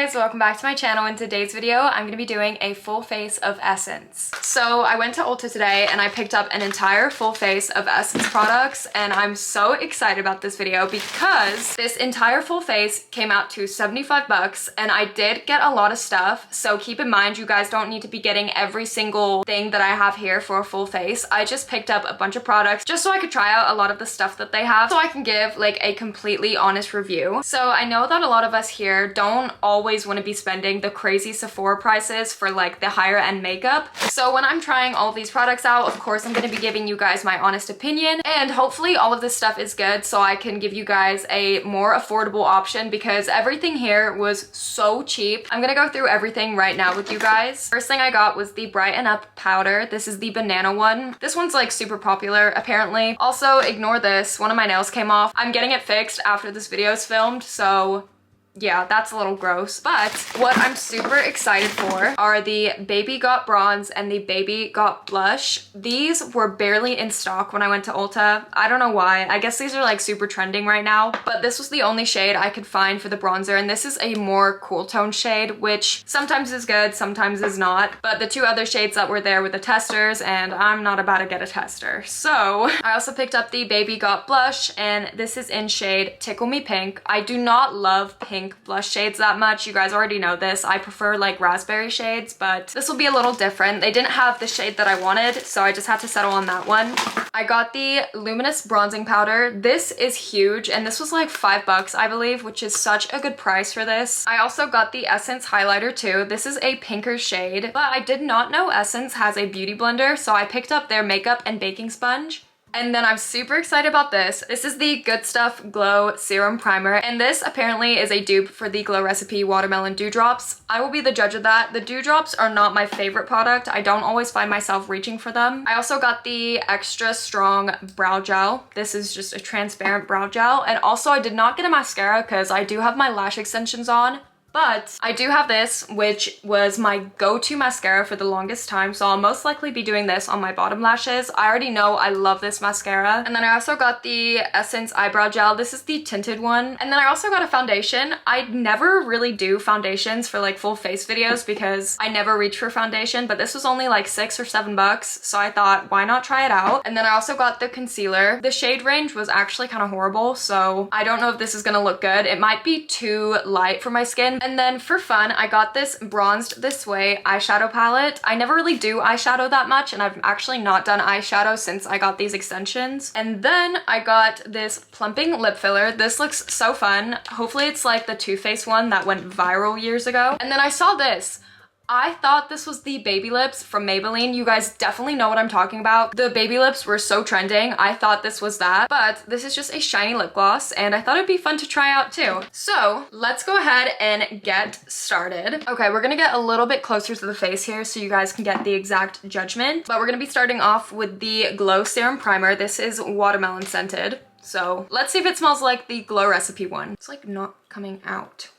guys, welcome back to my channel. In today's video, I'm going to be doing a full face of Essence. So I went to Ulta today and I picked up an entire full face of Essence products, and I'm so excited about this video because this entire full face came out to 75 bucks and I did get a lot of stuff. So keep in mind, you guys don't need to be getting every single thing that I have here for a full face. I just picked up a bunch of products just so I could try out a lot of the stuff that they have so I can give like a completely honest review. So I know that a lot of us here don't always want to be spending the crazy Sephora prices for like the higher end makeup. So when I'm trying all these products out, of course I'm going to be giving you guys my honest opinion, and hopefully all of this stuff is good so I can give you guys a more affordable option because everything here was so cheap. I'm gonna go through everything right now with you guys. First thing I got was the Brighten Up powder. This is the banana one. This one's like super popular apparently. Also, ignore this, one of my nails came off. I'm getting it fixed after this video is filmed, so yeah, that's a little gross. But what I'm super excited for are the Baby Got Bronze and the Baby Got Blush. These were barely in stock when I went to Ulta. I don't know why. I guess these are like super trending right now, but this was the only shade I could find for the bronzer, and this is a more cool tone shade, which sometimes is good, sometimes is not. But the two other shades that were there were the testers, and I'm not about to get a tester. So I also picked up the Baby Got Blush, and this is in shade Tickle Me Pink. I do not love pink blush shades that much. You guys already know this. I prefer like raspberry shades, but this will be a little different. They didn't have the shade that I wanted, so I just had to settle on that one. I got the Luminous Bronzing Powder. This is huge, and this was like $5, I believe, which is such a good price for this. I also got the Essence Highlighter too. This is a pinker shade, but I did not know Essence has a beauty blender, so I picked up their makeup and baking sponge. And then I'm super excited about this. This is the Good Stuff Glow Serum Primer, and this apparently is a dupe for the Glow Recipe Watermelon Dewdrops. I will be the judge of that. The dewdrops are not my favorite product. I don't always find myself reaching for them. I also got the Extra Strong Brow Gel. This is just a transparent brow gel. And also I did not get a mascara because I do have my lash extensions on. But I do have this, which was my go-to mascara for the longest time, so I'll most likely be doing this on my bottom lashes. I already know I love this mascara. And then I also got the Essence Eyebrow Gel. This is the tinted one. And then I also got a foundation. I never really do foundations for like full face videos because I never reach for foundation, but this was only like $6 or $7, so I thought, why not try it out? And then I also got the concealer. The shade range was actually kind of horrible, so I don't know if this is gonna look good. It might be too light for my skin. And then for fun, I got this Bronzed This Way eyeshadow palette. I never really do eyeshadow that much, and I've actually not done eyeshadow since I got these extensions. And then I got this Plumping Lip Filler. This looks so fun. Hopefully it's like the Too Faced one that went viral years ago. And then I saw this. I thought this was the Baby Lips from Maybelline. You guys definitely know what I'm talking about. The Baby Lips were so trending. I thought this was that, but this is just a shiny lip gloss, and I thought it'd be fun to try out too. So let's go ahead and get started. Okay, we're gonna get a little bit closer to the face here so you guys can get the exact judgment, but we're gonna be starting off with the Glow Serum Primer. This is watermelon scented. So let's see if it smells like the Glow Recipe one. It's like not coming out.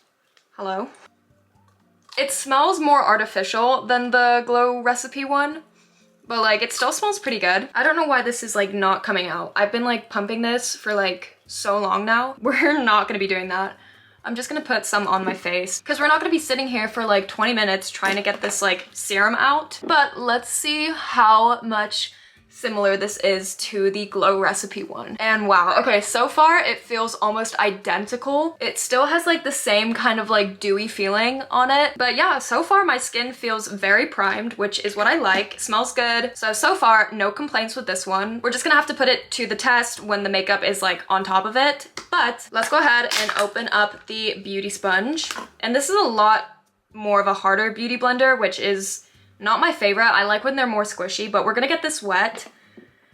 Hello? It smells more artificial than the Glow Recipe one, but like it still smells pretty good. I don't know why this is like not coming out. I've been like pumping this for like so long now. We're not gonna be doing that. I'm just gonna put some on my face because we're not gonna be sitting here for like 20 minutes trying to get this like serum out. But let's see how much similar this is to the Glow Recipe one. And wow, okay, so far it feels almost identical. It still has like the same kind of like dewy feeling on it, but yeah, so far my skin feels very primed, which is what I like. It smells good. So far no complaints with this one. We're just gonna have to put it to the test when the makeup is like on top of it. But let's go ahead and open up the beauty sponge, and this is a lot more of a harder beauty blender, which is not my favorite. I like when they're more squishy, but we're gonna get this wet.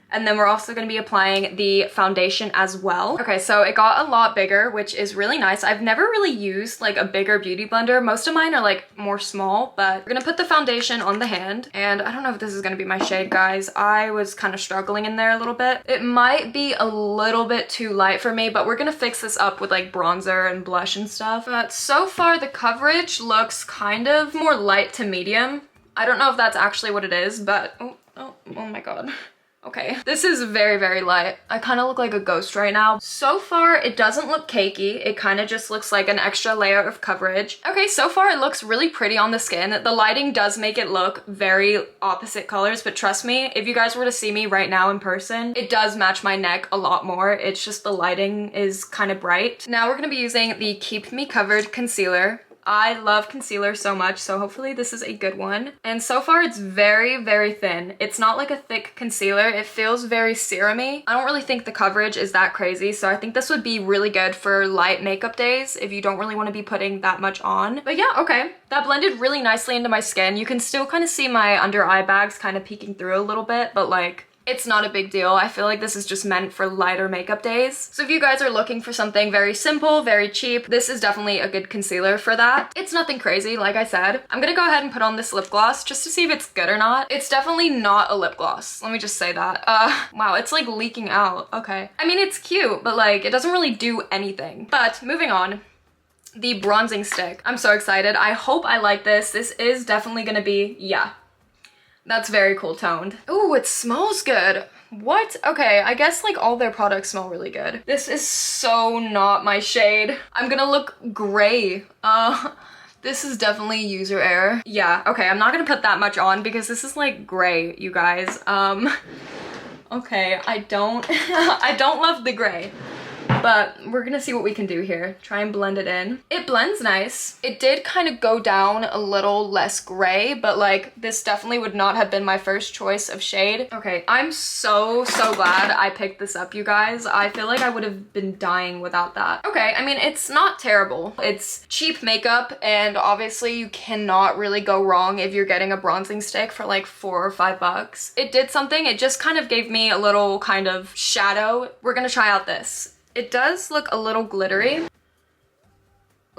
And then we're also gonna be applying the foundation as well. Okay, so it got a lot bigger, which is really nice. I've never really used like a bigger beauty blender. Most of mine are like more small, but we're gonna put the foundation on the hand. And I don't know if this is gonna be my shade, guys. I was kind of struggling in there a little bit. It might be a little bit too light for me, but we're gonna fix this up with like bronzer and blush and stuff. But so far the coverage looks kind of more light to medium. I don't know if that's actually what it is, but oh my god. Okay, this is very, very light. I kind of look like a ghost right now. So far, it doesn't look cakey. It kind of just looks like an extra layer of coverage. Okay, so far it looks really pretty on the skin. The lighting does make it look very opposite colors, but trust me, if you guys were to see me right now in person, it does match my neck a lot more. It's just the lighting is kind of bright. Now we're gonna be using the Keep Me Covered concealer. I love concealer so much, so hopefully this is a good one. And so far it's very, very thin. It's not like a thick concealer. It feels very serum-y. I don't really think the coverage is that crazy, so I think this would be really good for light makeup days if you don't really want to be putting that much on. But yeah, okay. That blended really nicely into my skin. You can still kind of see my under eye bags kind of peeking through a little bit, but like, it's not a big deal. I feel like this is just meant for lighter makeup days. So if you guys are looking for something very simple, very cheap, this is definitely a good concealer for that. It's nothing crazy, like I said. I'm gonna go ahead and put on this lip gloss just to see if it's good or not. It's definitely not a lip gloss. Let me just say that. Wow, it's like leaking out. Okay. I mean, it's cute, but like, it doesn't really do anything. But moving on. The bronzing stick. I'm so excited. I hope I like this. This is definitely gonna be, yeah. That's very cool toned. Ooh, it smells good. What? Okay, I guess like all their products smell really good. This is so not my shade. I'm gonna look gray. This is definitely user error. Yeah, okay, I'm not gonna put that much on because this is like gray, you guys. Okay, I don't, I don't love the gray. But we're gonna see what we can do here. Try and blend it in. It blends nice. It did kind of go down a little less gray, but like this definitely would not have been my first choice of shade. Okay, I'm so glad I picked this up, you guys. I feel like I would have been dying without that. Okay, I mean, it's not terrible. It's cheap makeup, and obviously you cannot really go wrong if you're getting a bronzing stick for like $4 or $5. It did something. It just kind of gave me a little kind of shadow. We're gonna try out this. It does look a little glittery.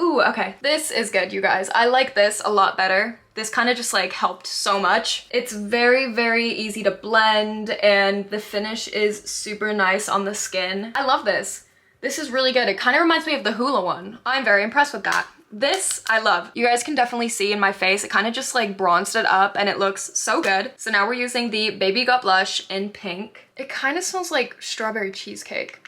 Ooh, okay. This is good, you guys. I like this a lot better. This kind of just like helped so much. It's very, very easy to blend and the finish is super nice on the skin. I love this. This is really good. It kind of reminds me of the Hoola one. I'm very impressed with that. This I love. You guys can definitely see in my face, it kind of just like bronzed it up and it looks so good. So now we're using the Baby Got Blush in pink. It kind of smells like strawberry cheesecake.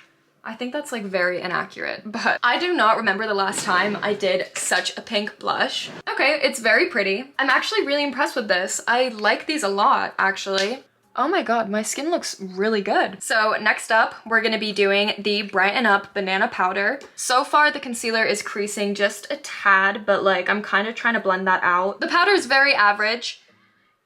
I think that's like very inaccurate, but I do not remember the last time I did such a pink blush. Okay, it's very pretty. I'm actually really impressed with this. I like these a lot, actually. Oh my god, my skin looks really good. So next up, we're gonna be doing the Brighten Up Banana Powder. So far, the concealer is creasing just a tad, but like I'm kind of trying to blend that out. The powder is very average.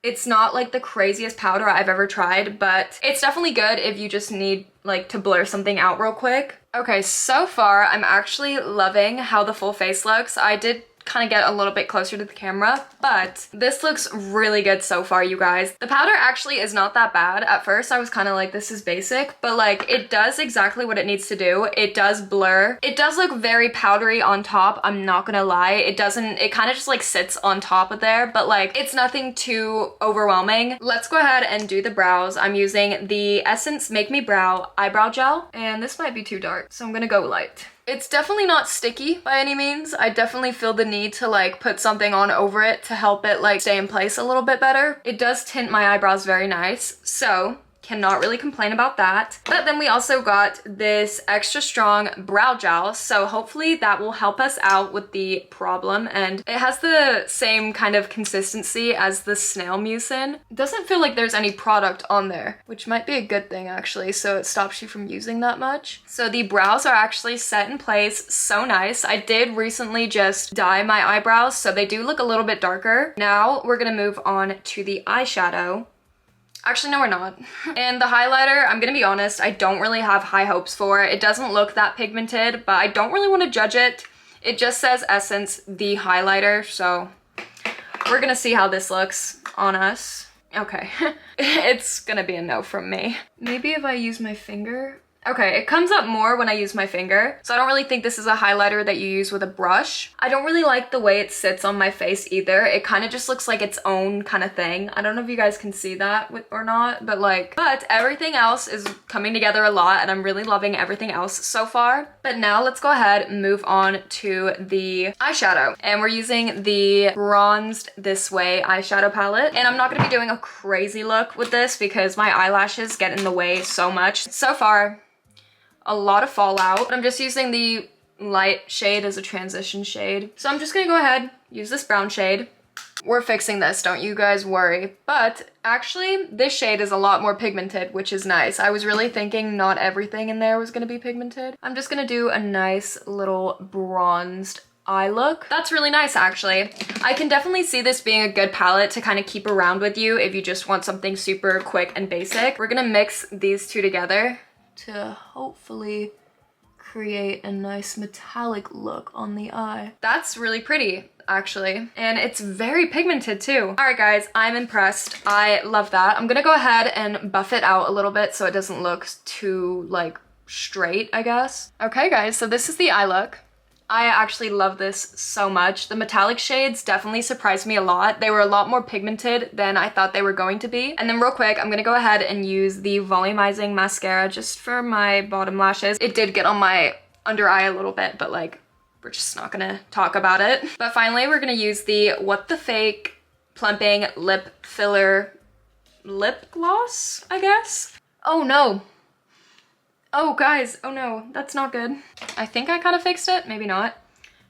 It's not like the craziest powder I've ever tried, but it's definitely good if you just need like to blur something out real quick. Okay, so far I'm actually loving how the full face looks. I did kind of get a little bit closer to the camera, but this looks really good so far, you guys. The powder actually is not that bad. At first I was kind of like, this is basic, but like it does exactly what it needs to do. It does blur. It does look very powdery on top, I'm not gonna lie. It kind of just like sits on top of there, but like it's nothing too overwhelming. Let's go ahead and do the brows. I'm using the Essence Make Me Brow Eyebrow Gel, and this might be too dark, so I'm gonna go light. It's definitely not sticky by any means. I definitely feel the need to like put something on over it to help it like stay in place a little bit better. It does tint my eyebrows very nice, so cannot really complain about that. But then we also got this extra strong brow gel, so hopefully that will help us out with the problem, and it has the same kind of consistency as the Snail Mucin. It doesn't feel like there's any product on there, which might be a good thing actually, so it stops you from using that much. So the brows are actually set in place, so nice. I did recently just dye my eyebrows, so they do look a little bit darker. Now we're gonna move on to the eyeshadow. Actually, no, we're not. And the highlighter, I'm gonna be honest, I don't really have high hopes for. It doesn't look that pigmented, but I don't really want to judge it. It just says Essence, the highlighter, so we're gonna see how this looks on us. Okay, it's gonna be a no from me. Maybe if I use my finger Okay, it comes up more when I use my finger, so I don't really think this is a highlighter that you use with a brush. I don't really like the way it sits on my face either. It kind of just looks like its own kind of thing. I don't know if you guys can see that or not, but everything else is coming together a lot, and I'm really loving everything else so far. But now let's go ahead and move on to the eyeshadow, and we're using the Bronzed This Way eyeshadow palette. And I'm not gonna be doing a crazy look with this because my eyelashes get in the way so much. So far, a lot of fallout. I'm just using the light shade as a transition shade. So I'm just gonna go ahead, use this brown shade. We're fixing this, don't you guys worry. But actually, this shade is a lot more pigmented, which is nice. I was really thinking not everything in there was gonna be pigmented. I'm just gonna do a nice little bronzed eye look. That's really nice, actually. I can definitely see this being a good palette to kind of keep around with you if you just want something super quick and basic. We're gonna mix these two together to hopefully create a nice metallic look on the eye. That's really pretty, actually. And it's very pigmented too. All right, guys, I'm impressed. I love that. I'm gonna go ahead and buff it out a little bit so it doesn't look too like straight, I guess. Okay, guys, so this is the eye look. I actually love this so much. The metallic shades definitely surprised me a lot. They were a lot more pigmented than I thought they were going to be. And then real quick, I'm gonna go ahead and use the volumizing mascara just for my bottom lashes. It did get on my under eye a little bit, but like, we're just not gonna talk about it. But finally, we're gonna use the What the Fake Plumping Lip Filler Lip Gloss, I guess? Oh no. Oh guys, oh no, that's not good. I think I kind of fixed it, maybe not.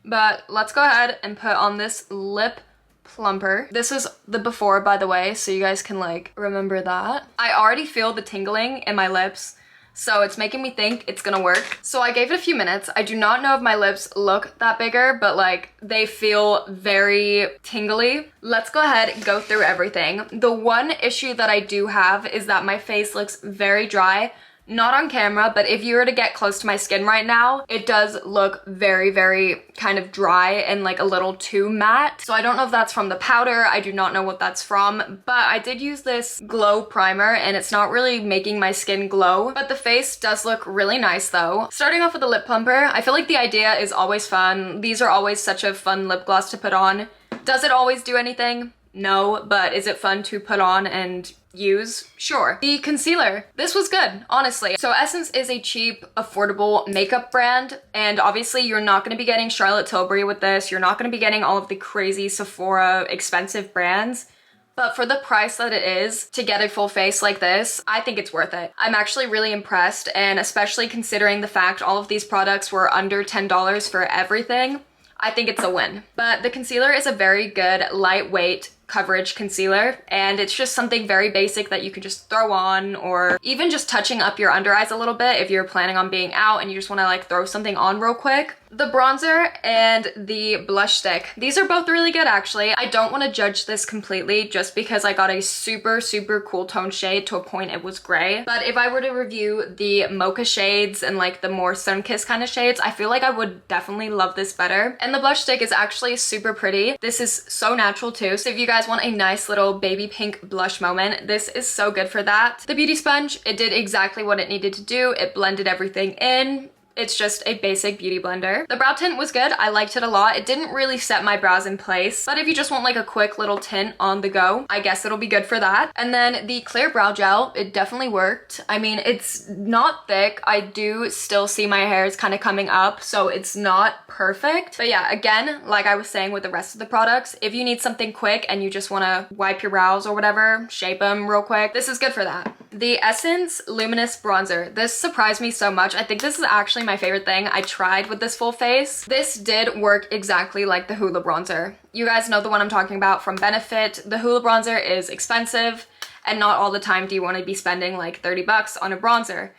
But let's go ahead and put on this lip plumper. This is the before, by the way, so you guys can like remember that. I already feel the tingling in my lips, so it's making me think it's gonna work. So I gave it a few minutes. I do not know if my lips look that bigger, but like they feel very tingly. Let's go ahead and go through everything. The one issue that I do have is that my face looks very dry. Not on camera, but if you were to get close to my skin right now, it does look very, very kind of dry and like a little too matte. So I don't know if that's from the powder. I do not know what that's from, but I did use this glow primer and it's not really making my skin glow, but the face does look really nice though. Starting off with the lip plumper, I feel like the idea is always fun. These are always such a fun lip gloss to put on. Does it always do anything? No, but is it fun to put on and use? Sure. The concealer. This was good, honestly. So Essence is a cheap, affordable makeup brand, and obviously you're not going to be getting Charlotte Tilbury with this. You're not going to be getting all of the crazy Sephora expensive brands. But for the price that it is to get a full face like this, I think it's worth it. I'm actually really impressed, and especially considering the fact all of these products were under $10 for everything, I think it's a win. But the concealer is a very good, lightweight coverage concealer, and it's just something very basic that you can just throw on, or even just touching up your under eyes a little bit if you're planning on being out and you just want to like throw something on real quick. The bronzer and the blush stick, these are both really good actually. I don't want to judge this completely just because I got a super, super cool tone shade to a point it was gray. But if I were to review the mocha shades and like the more sun-kissed kind of shades, I feel like I would definitely love this better. And the blush stick is actually super pretty. This is so natural too. So if you guys want a nice little baby pink blush moment, this is so good for that. The beauty sponge, it did exactly what it needed to do. It blended everything in. It's just a basic beauty blender. The brow tint was good. I liked it a lot. It didn't really set my brows in place, but if you just want like a quick little tint on the go, I guess it'll be good for that. And then the clear brow gel, it definitely worked. I mean, it's not thick. I do still see my hairs kind of coming up, so it's not perfect. But yeah, again, like I was saying with the rest of the products, if you need something quick and you just want to wipe your brows or whatever, shape them real quick, this is good for that. The Essence Luminous Bronzer. This surprised me so much. I think this is actually my favorite thing I tried with this full face. This did work exactly like the Hoola bronzer. You guys know the one I'm talking about from Benefit. The Hoola bronzer is expensive, and not all the time do you want to be spending like 30 bucks on a bronzer.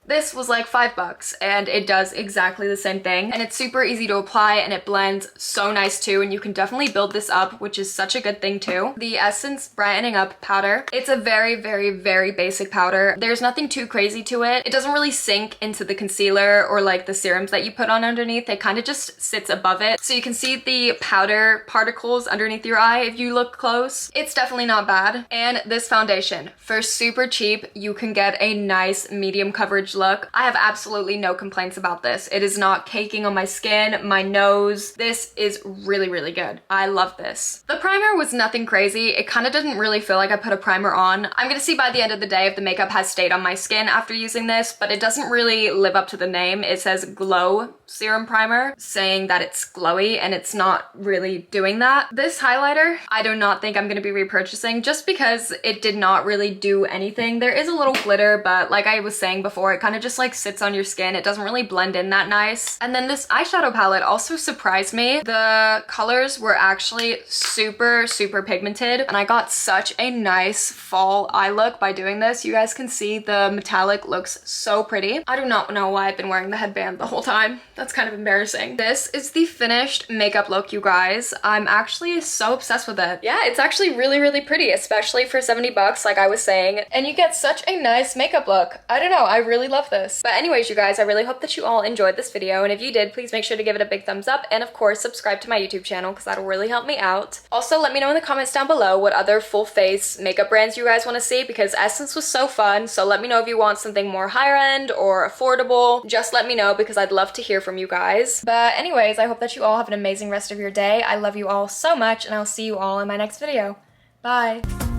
This was like $5 and it does exactly the same thing, and it's super easy to apply and it blends so nice too, and you can definitely build this up, which is such a good thing too. The Essence Brightening Up Powder. It's a very, very, very basic powder. There's nothing too crazy to it. It doesn't really sink into the concealer or like the serums that you put on underneath. It kind of just sits above it. So you can see the powder particles underneath your eye if you look close. It's definitely not bad. And this foundation, for super cheap, you can get a nice medium coverage coverage look. I have absolutely no complaints about this. It is not caking on my skin, my nose. This is really, really good. I love this. The primer was nothing crazy. It kind of didn't really feel like I put a primer on. I'm gonna see by the end of the day if the makeup has stayed on my skin after using this, but it doesn't really live up to the name. It says Glow Serum Primer, saying that it's glowy, and it's not really doing that. This highlighter, I do not think I'm gonna be repurchasing just because it did not really do anything. There is a little glitter, but like I was saying before, it kind of just like sits on your skin. It doesn't really blend in that nice. And then this eyeshadow palette also surprised me. The colors were actually super, super pigmented, and I got such a nice fall eye look by doing this. You guys can see the metallic looks so pretty. I do not know why I've been wearing the headband the whole time. That's kind of embarrassing. This is the finished makeup look, you guys. I'm actually so obsessed with it. Yeah, it's actually really, really pretty, especially for 70 bucks, like I was saying. And you get such a nice makeup look. I don't know, I really love this. But anyways, you guys, I really hope that you all enjoyed this video. And if you did, please make sure to give it a big thumbs up. And of course, subscribe to my YouTube channel because that'll really help me out. Also, let me know in the comments down below what other full face makeup brands you guys want to see, because Essence was so fun. So let me know if you want something more higher end or affordable. Just let me know because I'd love to hear from you guys. But anyways, I hope that you all have an amazing rest of your day. I love you all so much, and I'll see you all in my next video. Bye.